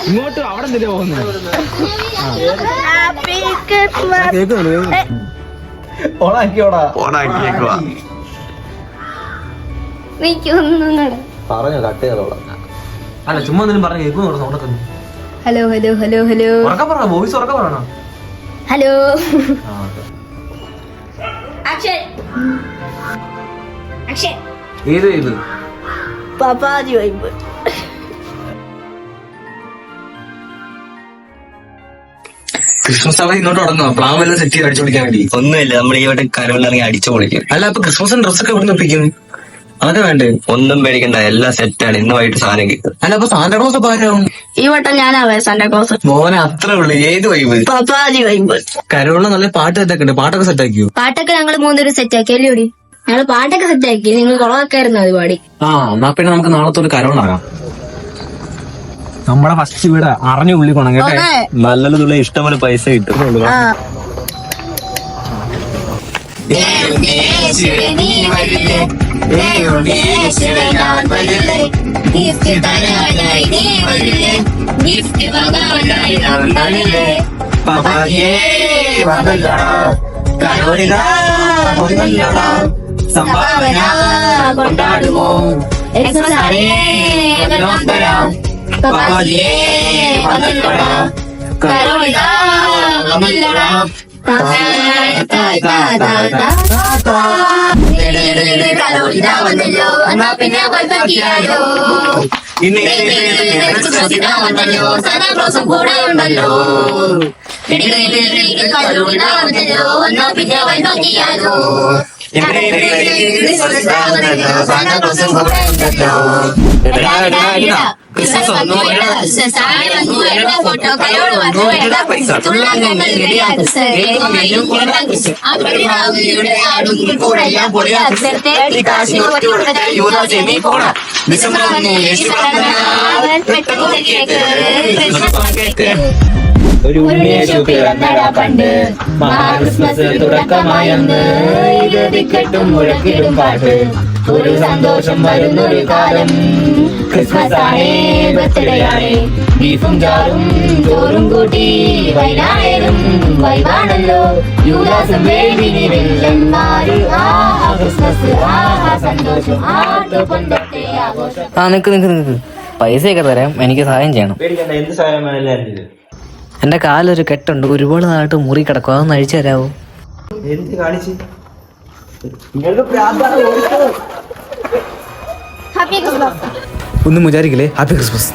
ഇങ്ങോട്ട് അവിടെ എന്തിനാ പോകുന്നത്? പറഞ്ഞോ കട്ട് ചെയ്തോളാം. അല്ല ചുമ്മാ എന്തെങ്കിലും പറഞ്ഞു കേൾക്കുന്നു സൗണ്ടൊക്കെ. ഹലോ ഹലോ ഹലോ ഹലോ ഉറക്കെ പറ, വോയിസ് ഉറക്കെ പറയണോ? ഹലോ ഏത് ഇത് പാപ്പാജി വൈബ്. ക്രിസ്മസ് അവിടെ ഇങ്ങോട്ട് തുടങ്ങുക. പ്ലാൻ എല്ലാം സെറ്റ് ചെയ്ത് അടിച്ചു പൊളിക്കാൻ വേണ്ടി. ഒന്നുമില്ല, നമ്മൾ ഈ വട്ടം കരോളിറങ്ങി അടിച്ചു പൊളിക്കും. അല്ല അപ്പൊ ക്രിസ്മസിന് ഡ്രസ്സൊക്കെ ഇവിടെ ഒപ്പിക്കും. അതൊക്കെ വേണ്ടേ? ഒന്നും പേടിക്കണ്ട, എല്ലാം സെറ്റാണ്. ഇന്ന് വൈകിട്ട് സാധനം കിട്ടും. അല്ല അപ്പൊ സാന്റാക്ലോസ് ഒക്കെ ആരാവും? ഈ വട്ടം ഞാനാവേ സാന്റാക്ലോസ്. മോനെ അത്രേ ഉള്ളു. ഏത് വൈബ്? പാപ്പാജി വൈബ്. കരോളിന് നല്ല പാട്ട് സെറ്റൊക്കെ ഉണ്ട്. പാട്ടൊക്കെ സെറ്റ് ആക്കിയോ? പാട്ടൊക്കെ ഞങ്ങൾ മൂന്നുപേരും സെറ്റ് ആക്കി അല്ലേടി? ഞങ്ങള് പാട്ടൊക്കെ സെറ്റ് ആക്കി. നിങ്ങൾ കുളമൊക്കെ ആയിരുന്നു അത് പാടി. ആ എന്നാ പിന്നെ നമുക്ക് നാളത്തെ ഒരു കരോളിറങ്ങാം. നമ്മുടെ ഫസ്റ്റ് വീട് അറിഞ്ഞു ഉള്ളിക്കണം കേട്ടോ. നല്ലതുള്ള ഇഷ്ടംപോലെ പൈസ കിട്ടും. സംഭാവന കൊണ്ടാടുമോ വന്നല്ലോ എന്നാ പിന്നെ വൈകിയാലോ. സനാപ്രോസം കൂടെ ഉണ്ടല്ലോ. വന്നല്ലോ എന്നാ പിന്നെ വൈകിയാലോ. ഒരു ഉണ്ണിയേശു പിറന്നടാ പണ്ട്, ക്രിസ്മസ് തുടക്കമായെന്ന് ഇത് ടിക്കറ്റും മുഴക്കിടും പാട്ട്. ഒരു സന്തോഷം വരുന്നൊരു കാലം, ക്രിസ്മസ് ആണേ ബർത്ത്ഡേ ആണേ. ബീഫും ചാറും ചോറും കൂട്ടി വൈനായാലും വൈവാണല്ലോ. യൂദാസും വേദിനി വില്ലന്മാര്. ആഹാ ക്രിസ്മസ്, ആഹാ സന്തോഷം, ആട്ട് കൊണ്ടത്തെ ആഘോഷം. ആ നിക്ക് പൈസയൊക്കെ തരാം, എനിക്ക് സഹായം ചെയ്യണം. എന്ത് സാധനം വേണമല്ലോ. എന്റെ കാലൊരു കെട്ടുണ്ട്, ഒരുപാട് നാളായിട്ട് മുറി കിടക്കും, അതൊന്ന് അഴിച്ചു തരാവോ? എന്ത് കാണിച്ച് ഹാപ്പി ക്രിസ്മസ്. ഒന്നും വിചാരിക്കില്ലേ? Happy Christmas.